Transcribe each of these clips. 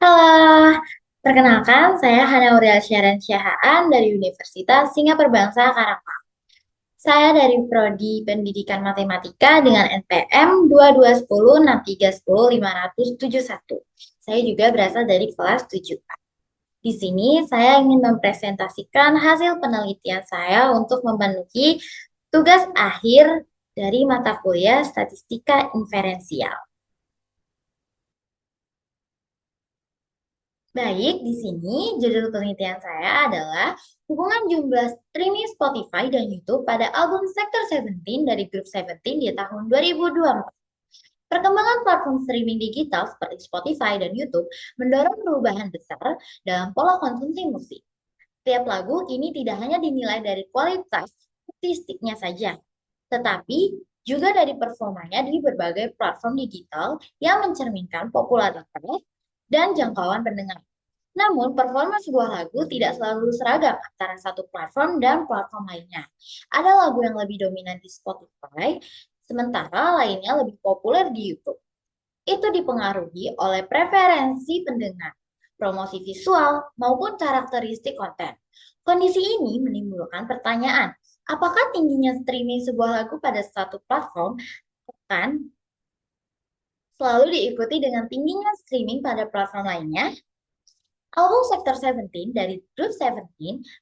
Halo, perkenalkan saya Hana Aurelia Syaren Syahaan dari Universitas Singapura Bangsa Karangtengah. Saya dari Prodi Pendidikan Matematika dengan NPM 221063105171. Saya juga berasal dari kelas 7A. Di sini saya ingin mempresentasikan hasil penelitian saya untuk memenuhi tugas akhir dari mata kuliah Statistika Inferensial. Baik, di sini judul penelitian saya adalah hubungan jumlah streaming Spotify dan YouTube pada album Sector 17 dari Group 17 di tahun 2024. Perkembangan platform streaming digital seperti Spotify dan YouTube mendorong perubahan besar dalam pola konsumsi musik. Tiap lagu kini tidak hanya dinilai dari kualitas artistiknya saja, tetapi juga dari performanya di berbagai platform digital yang mencerminkan popularitas dan jangkauan pendengar. Namun, performa sebuah lagu tidak selalu seragam antara satu platform dan platform lainnya. Ada lagu yang lebih dominan di Spotify, sementara lainnya lebih populer di YouTube. Itu dipengaruhi oleh preferensi pendengar, promosi visual, maupun karakteristik konten. Kondisi ini menimbulkan pertanyaan, apakah tingginya streaming sebuah lagu pada satu platform akan selalu diikuti dengan tingginya streaming pada platform lainnya? Album Sector 17 dari Group 17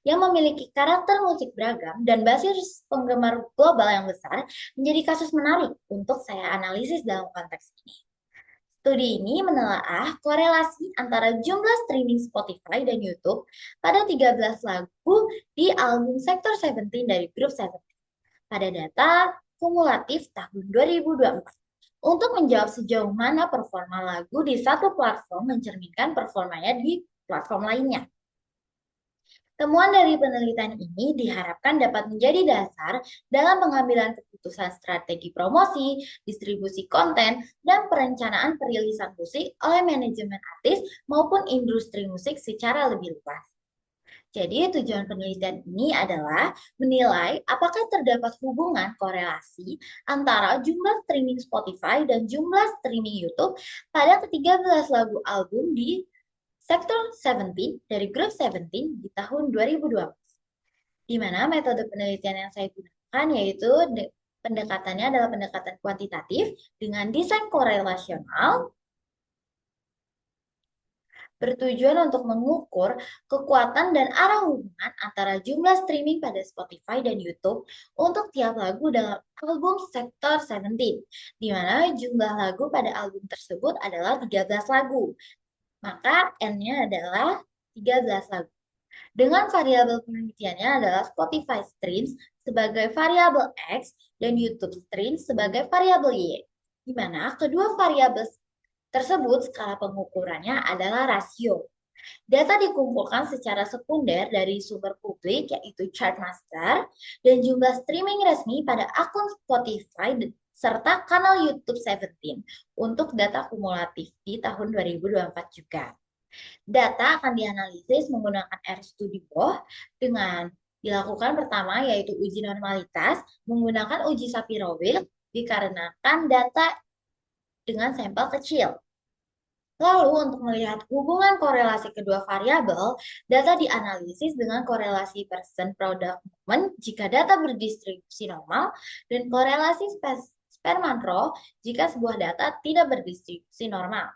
yang memiliki karakter musik beragam dan basis penggemar global yang besar menjadi kasus menarik untuk saya analisis dalam konteks ini. Studi ini menelaah korelasi antara jumlah streaming Spotify dan YouTube pada 13 lagu di album Sector 17 dari Group 17 pada data kumulatif tahun 2024. Untuk menjawab sejauh mana performa lagu di satu platform mencerminkan performanya di platform lainnya. Temuan dari penelitian ini diharapkan dapat menjadi dasar dalam pengambilan keputusan strategi promosi, distribusi konten, dan perencanaan perilisan musik oleh manajemen artis maupun industri musik secara lebih luas. Jadi, tujuan penelitian ini adalah menilai apakah terdapat hubungan korelasi antara jumlah streaming Spotify dan jumlah streaming YouTube pada ke-13 lagu album di Sektor 17 dari Group 17 di tahun 2020, di mana metode penelitian yang saya gunakan yaitu pendekatannya adalah pendekatan kuantitatif dengan desain korelasional bertujuan untuk mengukur kekuatan dan arah hubungan antara jumlah streaming pada Spotify dan YouTube untuk tiap lagu dalam album Sektor 17, di mana jumlah lagu pada album tersebut adalah 13 lagu. Maka N-nya adalah 13 lagu. Dengan variabel penelitiannya adalah Spotify streams sebagai variabel X dan YouTube streams sebagai variabel Y, di mana kedua variabel tersebut skala pengukurannya adalah rasio. Data dikumpulkan secara sekunder dari sumber publik yaitu Chartmaster dan jumlah streaming resmi pada akun Spotify serta kanal YouTube 17 untuk data kumulatif di tahun 2024 juga. Data akan dianalisis menggunakan RStudio dengan dilakukan pertama yaitu uji normalitas menggunakan uji Shapiro-Wilk dikarenakan data dengan sampel kecil. Lalu untuk melihat hubungan korelasi kedua variabel, data dianalisis dengan korelasi percent product movement jika data berdistribusi normal dan korelasi Sperman Rho jika sebuah data tidak berdistribusi normal.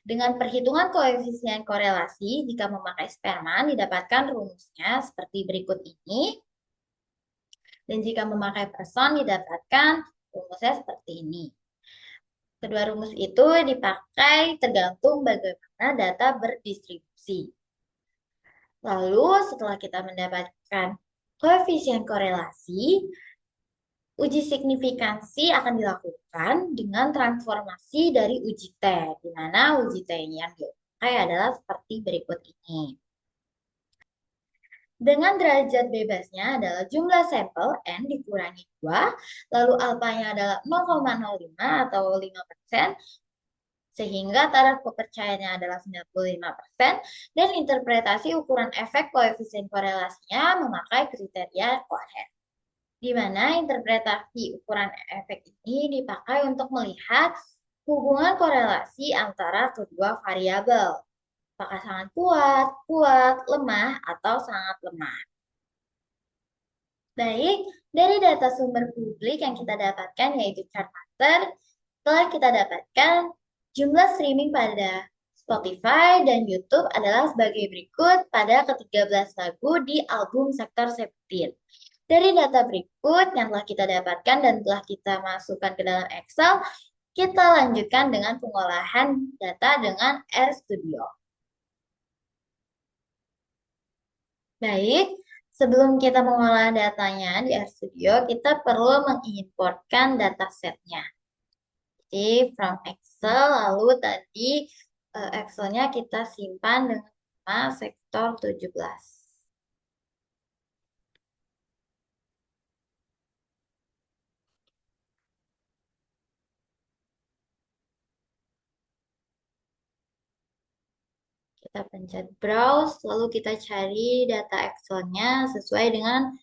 Dengan perhitungan koefisien korelasi, jika memakai Sperman didapatkan rumusnya seperti berikut ini. Dan jika memakai person didapatkan rumusnya seperti ini. Kedua rumus itu dipakai tergantung bagaimana data berdistribusi. Lalu setelah kita mendapatkan koefisien korelasi, uji signifikansi akan dilakukan dengan transformasi dari uji T, di mana uji T-nya yang dipakai adalah seperti berikut ini. Dengan derajat bebasnya adalah jumlah sampel N dikurangi 2, lalu alfanya adalah 0,05 atau 5%, sehingga taraf kepercayaannya adalah 95%, dan interpretasi ukuran efek koefisien korelasinya memakai kriteria Cohen, di mana interpretasi ukuran efek ini dipakai untuk melihat hubungan korelasi antara kedua variabel. Apakah sangat kuat, kuat, lemah, atau sangat lemah. Baik, dari data sumber publik yang kita dapatkan yaitu Chartmaster, telah kita dapatkan jumlah streaming pada Spotify dan YouTube adalah sebagai berikut pada ke-13 lagu di album Sektor Seventeen. Dari data berikut yang telah kita dapatkan dan telah kita masukkan ke dalam Excel, kita lanjutkan dengan pengolahan data dengan RStudio. Baik, sebelum kita mengolah datanya di RStudio, kita perlu mengimportkan datasetnya. Jadi, from Excel, lalu tadi Excelnya kita simpan dengan nama sektor 17. Kita pencet browse, lalu kita cari data Excelnya sesuai dengan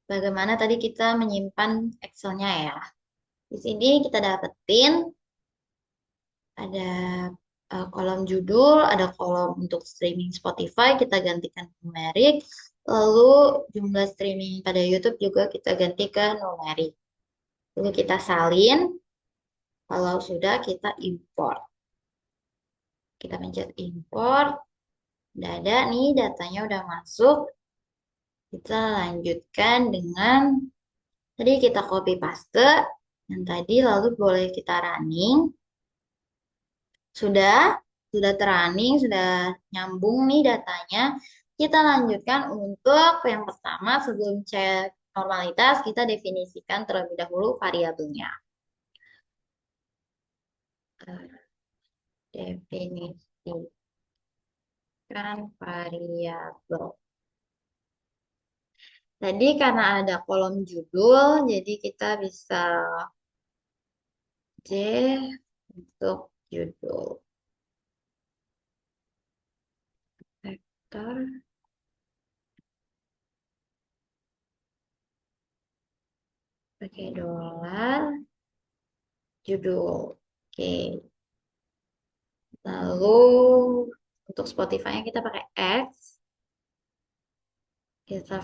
bagaimana tadi kita menyimpan Excelnya ya. Di sini kita dapetin ada kolom judul, ada kolom untuk streaming Spotify, kita gantikan numerik, lalu jumlah streaming pada YouTube juga kita ganti ke numerik. Lalu kita salin, kalau sudah kita import. Kita pencet import, udah ada nih datanya udah masuk. Kita lanjutkan dengan tadi kita copy paste yang tadi lalu boleh kita running. Sudah terunning, sudah nyambung nih datanya. Kita lanjutkan untuk yang pertama sebelum cek normalitas kita definisikan terlebih dahulu variabelnya. Definisikan variabel. Tadi karena ada kolom judul, jadi kita bisa J untuk judul. Vektor. Pakai dolar. Judul. Oke. Lalu untuk Spotify-nya kita pakai X. Kita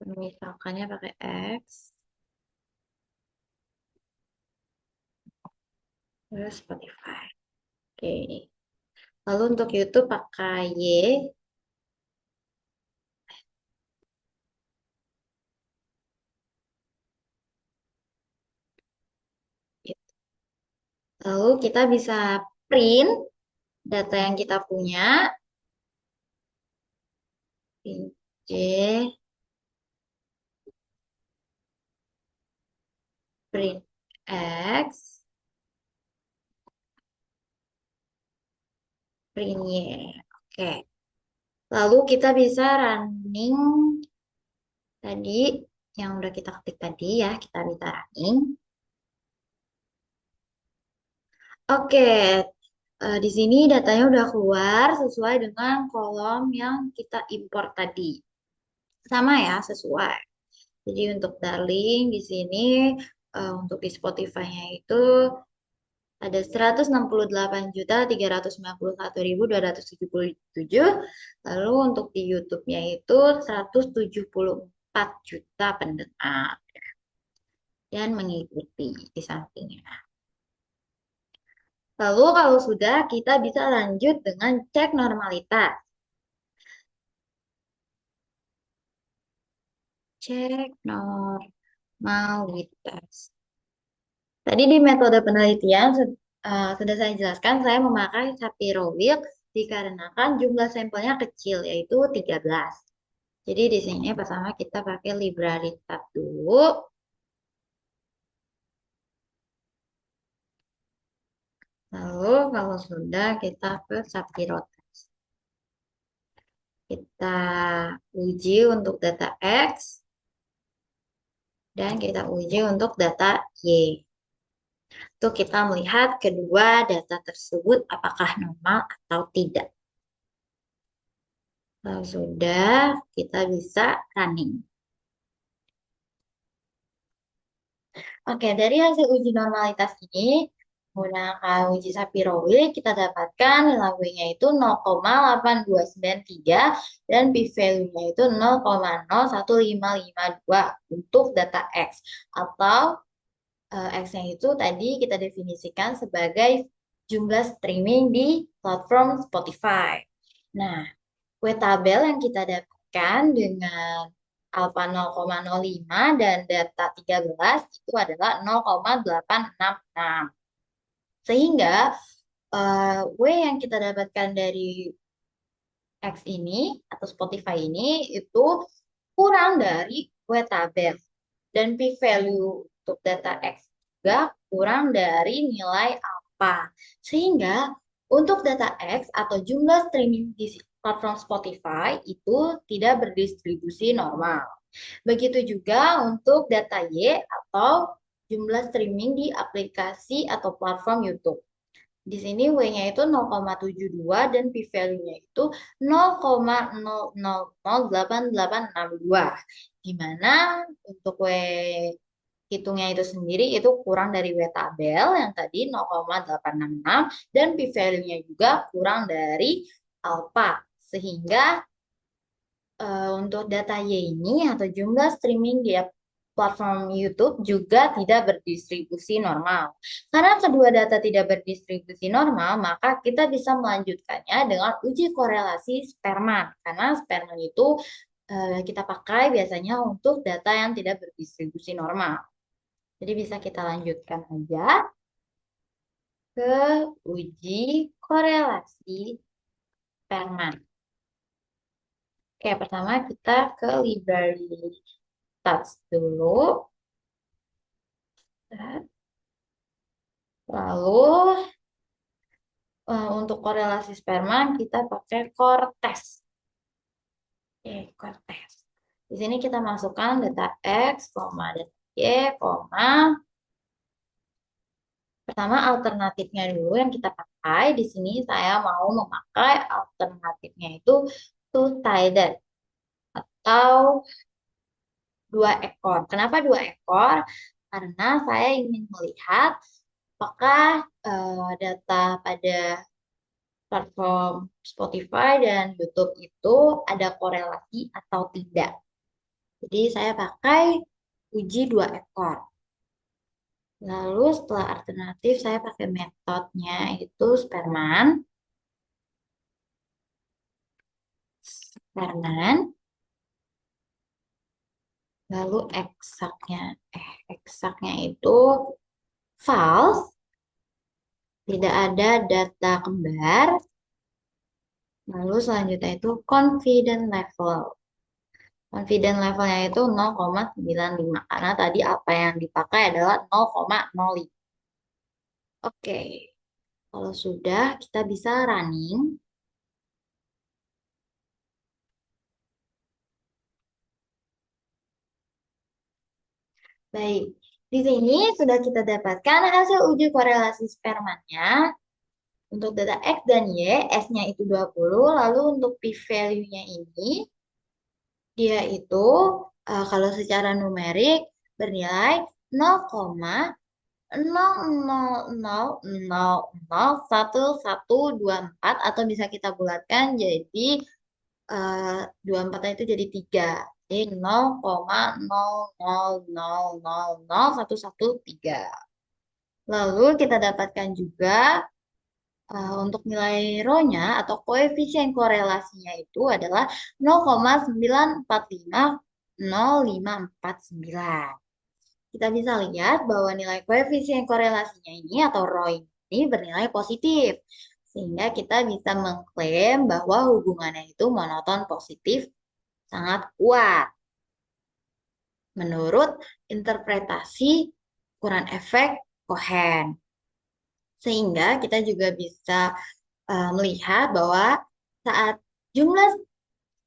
misalkannya pakai X. Terus Spotify. Oke. Lalu untuk YouTube pakai Y. Lalu kita bisa print data yang kita punya. Print J. Print X. Print Y. Oke. Lalu kita bisa running tadi yang udah kita ketik tadi ya, kita bisa running. Oke, di sini datanya udah keluar sesuai dengan kolom yang kita import tadi. Sama ya, sesuai. Jadi untuk Darling di sini untuk di Spotify-nya itu ada 168.391.277. Lalu untuk di YouTube-nya itu 174 juta pendengar dan mengikuti di sampingnya. Lalu kalau sudah kita bisa lanjut dengan cek normalitas. Cek normalitas. Tadi di metode penelitian sudah saya jelaskan saya memakai Shapiro-Wilk dikarenakan jumlah sampelnya kecil yaitu 13. Jadi di sini pertama kita pakai library tab dulu. Lalu kalau sudah kita ke Shapiro test. Kita uji untuk data X dan kita uji untuk data Y. Untuk kita melihat kedua data tersebut apakah normal atau tidak. Kalau sudah, kita bisa running. Oke, dari hasil uji normalitas ini, Menggunakan uji Shapiro-Wilk, kita dapatkan nilai W-nya itu 0,8293 dan p-value-nya itu 0,01552 untuk data X. Atau X-nya itu tadi kita definisikan sebagai jumlah streaming di platform Spotify. Nah, W-tabel yang kita dapatkan dengan alfa 0,05 dan data 13 itu adalah 0,866. Sehingga W yang kita dapatkan dari X ini atau Spotify ini itu kurang dari W tabel. Dan p-value untuk data X juga kurang dari nilai alpha. Sehingga untuk data X atau jumlah streaming di platform Spotify itu tidak berdistribusi normal. Begitu juga untuk data Y atau jumlah streaming di aplikasi atau platform YouTube. Di sini W-nya itu 0,72 dan p-value-nya itu 0,00088862. Di mana untuk W hitungnya itu sendiri itu kurang dari W tabel yang tadi 0,866 dan p-value-nya juga kurang dari alpha. Sehingga untuk data Y ini atau jumlah streaming di platform YouTube juga tidak berdistribusi normal. Karena kedua data tidak berdistribusi normal, maka kita bisa melanjutkannya dengan uji korelasi Spearman. Karena Spearman itu kita pakai biasanya untuk data yang tidak berdistribusi normal. Jadi bisa kita lanjutkan aja ke uji korelasi Spearman. Oke, pertama kita ke library stats dulu. Lalu untuk korelasi sperma kita pakai Cortez. Oke, Cortez. Di sini kita masukkan data X, data Y, pertama alternatifnya dulu yang kita pakai. Di sini saya mau memakai alternatifnya itu two-sided atau dua ekor. Kenapa dua ekor? Karena saya ingin melihat apakah data pada platform Spotify dan YouTube itu ada korelasi atau tidak. Jadi saya pakai uji dua ekor. Lalu setelah alternatif saya pakai metodenya itu Spearman. Spearman. Lalu eksaknya itu false. Tidak ada data kembar. Lalu selanjutnya itu confident level. Confident levelnya itu 0,95 karena tadi apa yang dipakai adalah 0,05. Oke, kalau sudah kita bisa running. Baik, di sini sudah kita dapatkan hasil uji korelasi spermanya. Untuk data X dan Y, S-nya itu 20, lalu untuk p-value-nya ini, dia itu kalau secara numerik bernilai 0,00001124 atau bisa kita bulatkan jadi 24 itu jadi 3. Jadi 0,00000113. Lalu kita dapatkan juga untuk nilai rho-nya atau koefisien korelasinya itu adalah 0,9450549. Kita bisa lihat bahwa nilai koefisien korelasinya ini atau rho ini bernilai positif. Sehingga kita bisa mengklaim bahwa hubungannya itu monoton positif sangat kuat. Menurut interpretasi ukuran efek Cohen. Sehingga kita juga bisa melihat bahwa saat jumlah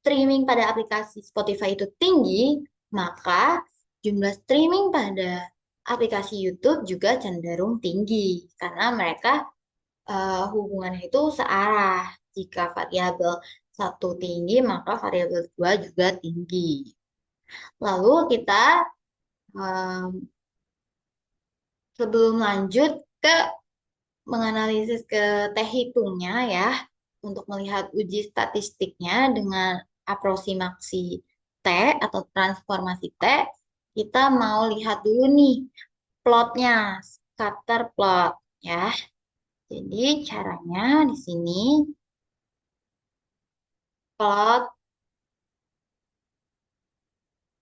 streaming pada aplikasi Spotify itu tinggi, maka jumlah streaming pada aplikasi YouTube juga cenderung tinggi karena mereka hubungannya itu searah. Jika variabel satu tinggi, maka variabel dua juga tinggi. Lalu kita sebelum lanjut ke menganalisis ke T hitungnya ya, untuk melihat uji statistiknya dengan aproksimasi T atau transformasi T, kita mau lihat dulu nih plotnya, scatter plot ya. Jadi caranya di sini plot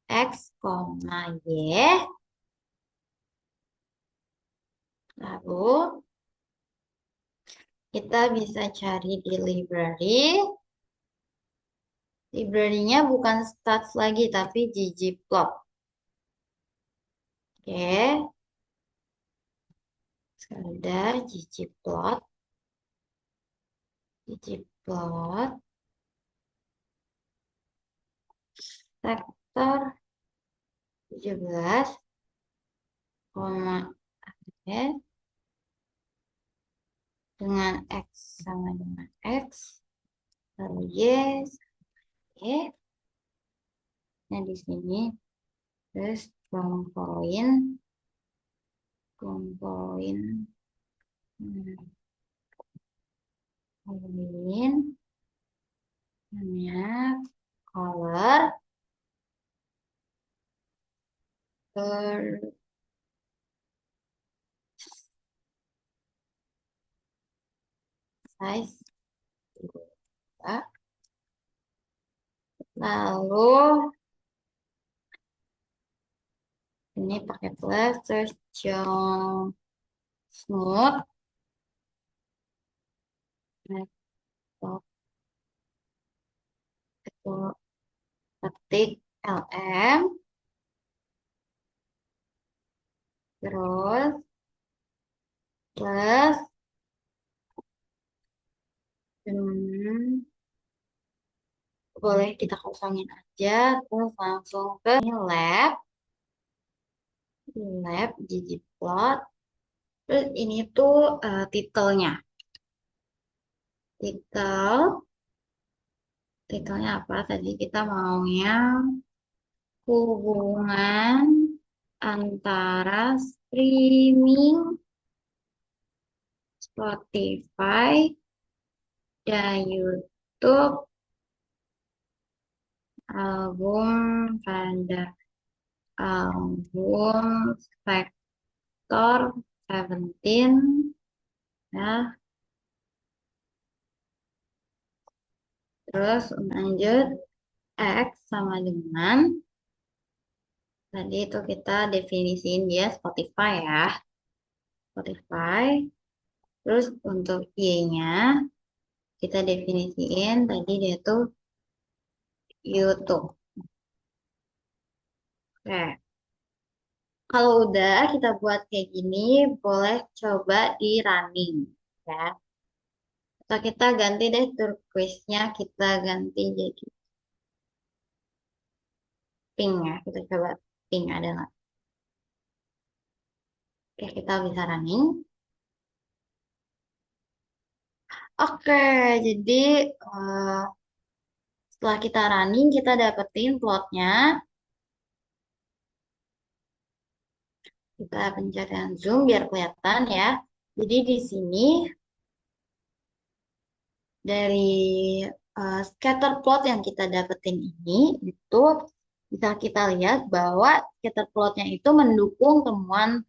X, Y, lalu kita bisa cari di library. Library-nya bukan stats lagi, tapi ggplot. Oke, sekedar ggplot, sektor 17, koma ya, dengan X sama dengan X, lalu Y, Y. Nah, di sini terus kompoin, namanya color per size 2. Lalu ini pakai plus terus John smooth laptop itu ketik LM terus plus boleh kita kosongin aja terus langsung ke ini lab ggplot terus ini tuh titelnya titelnya apa tadi kita maunya hubungan antara streaming Spotify dan YouTube album pada album Factor 17 ya. Terus lanjut X sama dengan tadi itu kita definisiin dia Spotify ya. Spotify. Terus untuk Y-nya kita definisiin tadi dia tuh YouTube. Oke. Kalau udah kita buat kayak gini, boleh coba di running ya. Atau kita ganti deh turquoise-nya, kita ganti jadi pink ya. Kita coba pink ada nggak? Oke, kita bisa running. Oke, jadi setelah kita running, kita dapetin plotnya. Kita pencet yang zoom biar kelihatan ya. Jadi di sini dari scatter plot yang kita dapetin ini itu bisa kita lihat bahwa scatter plotnya itu mendukung temuan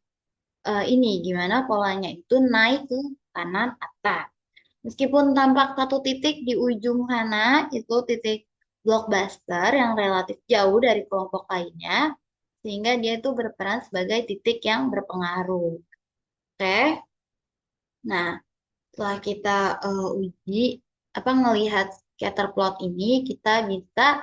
ini gimana polanya itu naik ke kanan atas. Meskipun tampak satu titik di ujung sana itu titik blockbuster yang relatif jauh dari kelompok lainnya sehingga dia itu berperan sebagai titik yang berpengaruh. Oke. Nah, setelah kita uji apa ngelihat scatter plot ini, kita bisa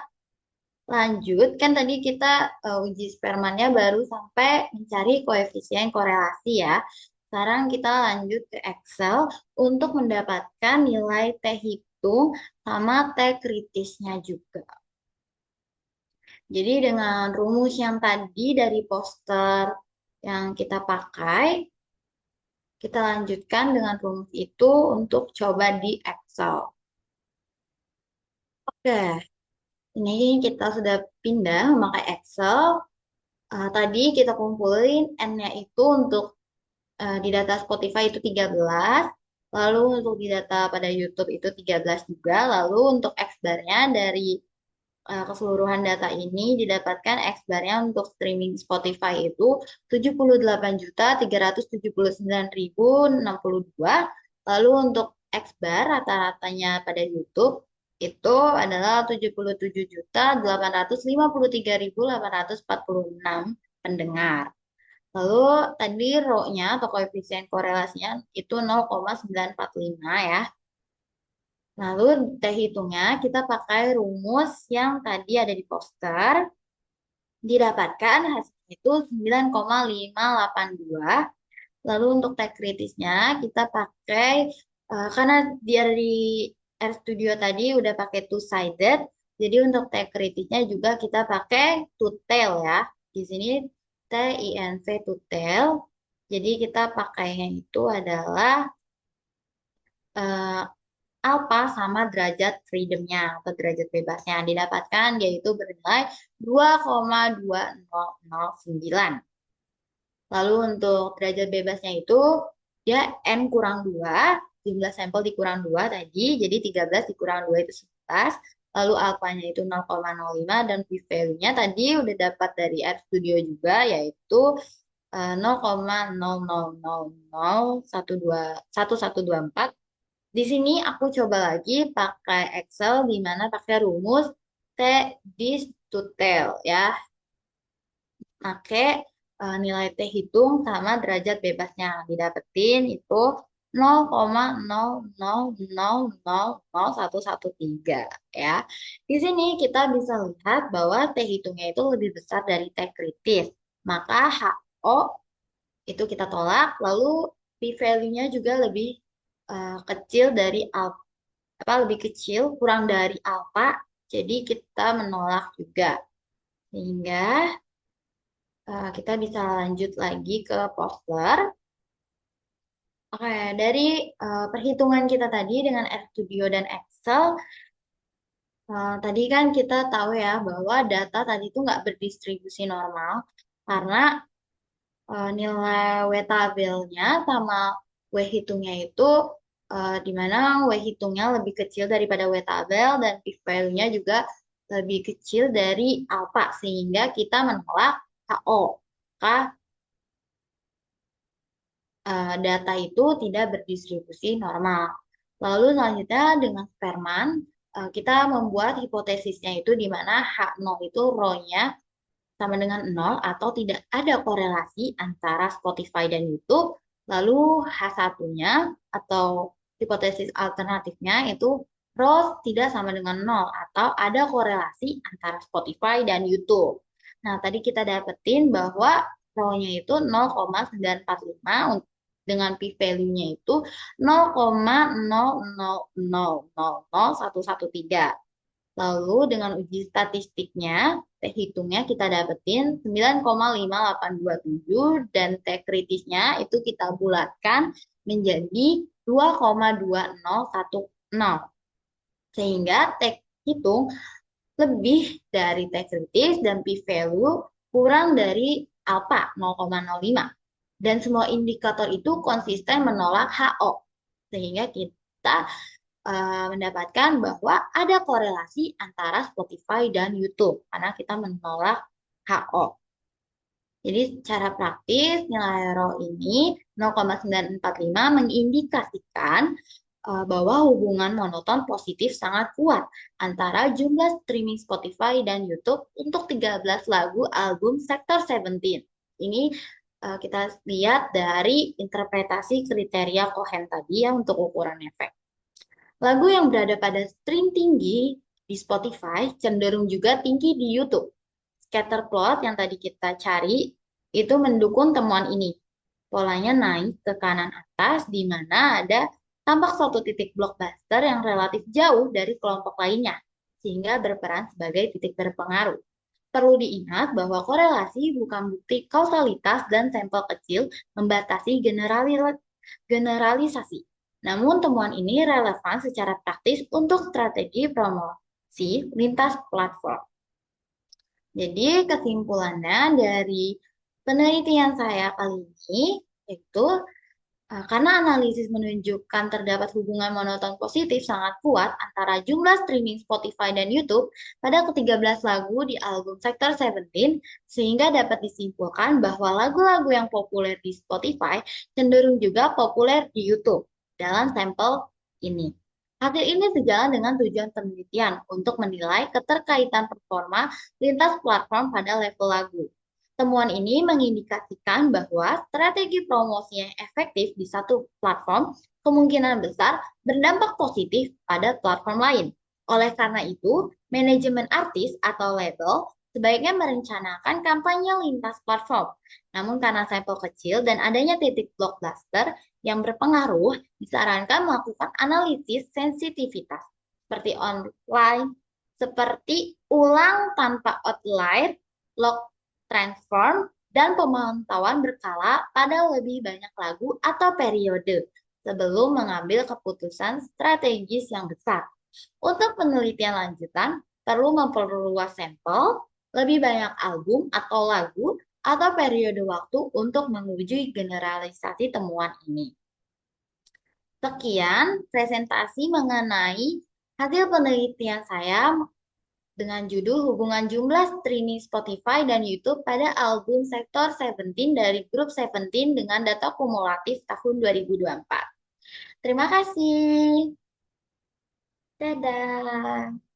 lanjut kan tadi kita uji Spearman-nya baru sampai mencari koefisien korelasi ya. Sekarang kita lanjut ke Excel untuk mendapatkan nilai T hitung sama T kritisnya juga. Jadi dengan rumus yang tadi dari poster yang kita pakai, kita lanjutkan dengan rumus itu untuk coba di Excel. Oke, ini kita sudah pindah memakai Excel. Tadi kita kumpulin N-nya itu untuk di data Spotify itu 13, lalu untuk di data pada YouTube itu 13 juga, lalu untuk X-bar-nya dari keseluruhan data ini didapatkan X-bar-nya untuk streaming Spotify itu 78.379.062, lalu untuk X-bar rata-ratanya pada YouTube itu adalah 77.853.846 pendengar. Lalu tadi rho-nya atau koefisien korelasinya itu 0,945 ya. Lalu teh hitungnya kita pakai rumus yang tadi ada di poster. Didapatkan hasilnya itu 9,582. Lalu untuk teh kritisnya kita pakai, karena dari RStudio tadi udah pakai two-sided, jadi untuk teh kritisnya juga kita pakai two-tail ya. Di sini TINV two-tail. Jadi kita pakainya itu adalah eh, alfa sama derajat freedomnya atau derajat bebasnya didapatkan yaitu bernilai 2,2009. Lalu untuk derajat bebasnya itu dia N kurang 2, jumlah sampel dikurang 2 tadi, jadi 13 dikurang 2 itu 11. Lalu alfanya itu 0,05 dan p-value-nya tadi udah dapat dari RStudio juga yaitu 0,00001124. Di sini aku coba lagi pakai Excel di mana pakai rumus T dis to tail ya. Pakai nilai T hitung sama derajat bebasnya didapetin itu 0,00000113 ya. Di sini kita bisa lihat bahwa T hitungnya itu lebih besar dari T kritis. Maka HO itu kita tolak, lalu p-value-nya juga lebih kecil dari alfa, apa lebih kecil kurang dari alfa, jadi kita menolak juga. Sehingga kita bisa lanjut lagi ke poster. Oke, dari perhitungan kita tadi dengan RStudio dan Excel, tadi kan kita tahu ya bahwa data tadi itu nggak berdistribusi normal karena nilai W tabelnya sama W hitungnya itu di mana W hitungnya lebih kecil daripada W tabel dan p-value-nya juga lebih kecil dari alfa sehingga kita menolak HO. Maka data itu tidak berdistribusi normal. Lalu selanjutnya dengan Sperman, kita membuat hipotesisnya itu di mana H0 itu rho-nya sama dengan 0 atau tidak ada korelasi antara Spotify dan YouTube. Lalu H1-nya atau hipotesis alternatifnya itu rho tidak sama dengan 0 atau ada korelasi antara Spotify dan YouTube. Nah, tadi kita dapetin bahwa rho-nya itu 0,945 dengan p-value-nya itu 0,00000113. Lalu dengan uji statistiknya, T hitungnya kita dapetin 9,5827 dan T kritisnya itu kita bulatkan menjadi 2,2010. Sehingga T hitung lebih dari T kritis dan p-value kurang dari alfa 0,05. Dan semua indikator itu konsisten menolak HO. Sehingga kita mendapatkan bahwa ada korelasi antara Spotify dan YouTube karena kita menolak HO. Jadi secara praktis nilai rho ini 0,945 mengindikasikan bahwa hubungan monoton positif sangat kuat antara jumlah streaming Spotify dan YouTube untuk 13 lagu album Sector 17. Ini kita lihat dari interpretasi kriteria Cohen tadi ya untuk ukuran efek. Lagu yang berada pada stream tinggi di Spotify cenderung juga tinggi di YouTube. Scatter plot yang tadi kita cari itu mendukung temuan ini. Polanya naik ke kanan atas di mana ada tampak suatu titik blockbuster yang relatif jauh dari kelompok lainnya, sehingga berperan sebagai titik berpengaruh. Perlu diingat bahwa korelasi bukan bukti kausalitas dan sampel kecil membatasi generalisasi. Namun temuan ini relevan secara praktis untuk strategi promosi lintas platform. Jadi kesimpulannya dari penelitian saya kali ini itu Karena analisis menunjukkan terdapat hubungan monoton positif sangat kuat antara jumlah streaming Spotify dan YouTube pada ke-13 lagu di album Sector Seventeen, sehingga dapat disimpulkan bahwa lagu-lagu yang populer di Spotify cenderung juga populer di YouTube dalam sampel ini. Hasil ini sejalan dengan tujuan penelitian untuk menilai keterkaitan performa lintas platform pada level lagu. Temuan ini mengindikasikan bahwa strategi promosi yang efektif di satu platform kemungkinan besar berdampak positif pada platform lain. Oleh karena itu, manajemen artis atau label sebaiknya merencanakan kampanye lintas platform. Namun karena sampel kecil dan adanya titik blockbuster yang berpengaruh, disarankan melakukan analisis sensitivitas seperti ulang tanpa outlier, log transform, dan pemantauan berkala pada lebih banyak lagu atau periode sebelum mengambil keputusan strategis yang besar. Untuk penelitian lanjutan, perlu memperluas sampel, lebih banyak album atau lagu, atau periode waktu untuk menguji generalisasi temuan ini. Sekian presentasi mengenai hasil penelitian saya dengan judul Hubungan Jumlah Streaming Spotify dan YouTube pada album Sektor Seventeen dari grup Seventeen dengan data kumulatif tahun 2024. Terima kasih. Dadah.